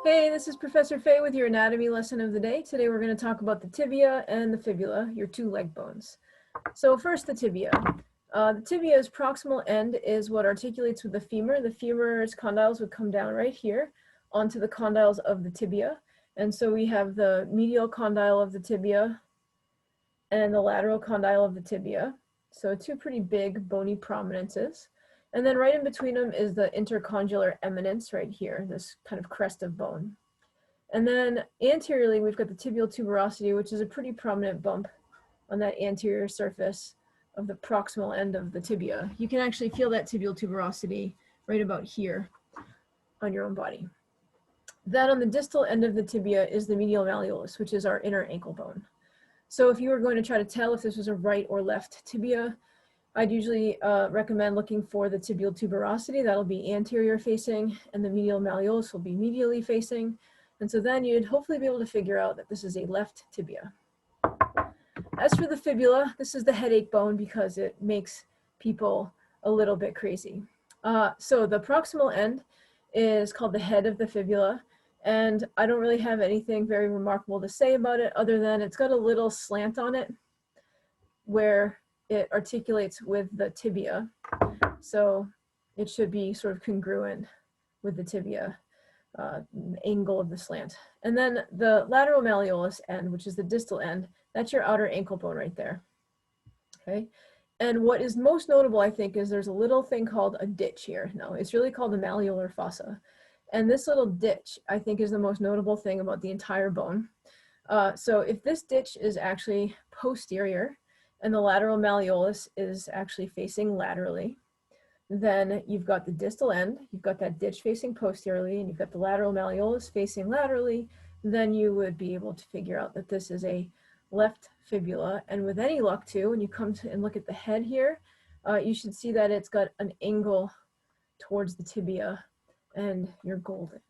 Hey, this is Professor Fay with your anatomy lesson of the day. Today we're going to talk about the tibia and the fibula, your two leg bones. So first, the tibia. The tibia's proximal end is what articulates with the femur. The femur's condyles would come down right here onto the condyles of the tibia. And so we have the medial condyle of the tibia and the lateral condyle of the tibia. So two pretty big bony prominences. And then right in between them is the intercondylar eminence right here, this kind of crest of bone. And then anteriorly, we've got the tibial tuberosity, which is a pretty prominent bump on that anterior surface of the proximal end of the tibia. You can actually feel that tibial tuberosity right about here on your own body. Then on the distal end of the tibia is the medial malleolus, which is our inner ankle bone. So if you were going to try to tell if this was a right or left tibia, I'd usually recommend looking for the tibial tuberosity. That'll be anterior facing, and the medial malleolus will be medially facing. And so then you'd hopefully be able to figure out that this is a left tibia. As for the fibula, this is the headache bone because it makes people a little bit crazy. So the proximal end is called the head of the fibula, and I don't really have anything very remarkable to say about it other than it's got a little slant on it where it articulates with the tibia. So it should be sort of congruent with the tibia angle of the slant. And then the lateral malleolus end, which is the distal end, that's your outer ankle bone right there. Okay. And what is most notable, I think, is there's a little thing called a ditch here. No, it's really called the Malleolar Fossa. And this little ditch, I think, is the most notable thing about the entire bone. So if this ditch is actually posterior, and the lateral malleolus is actually facing laterally, then you've got the distal end, you've got that ditch facing posteriorly, and you've got the lateral malleolus facing laterally, then you would be able to figure out that this is a left fibula. And with any luck too, when you come to and look at the head here, you should see that it's got an angle towards the tibia, and you're golden.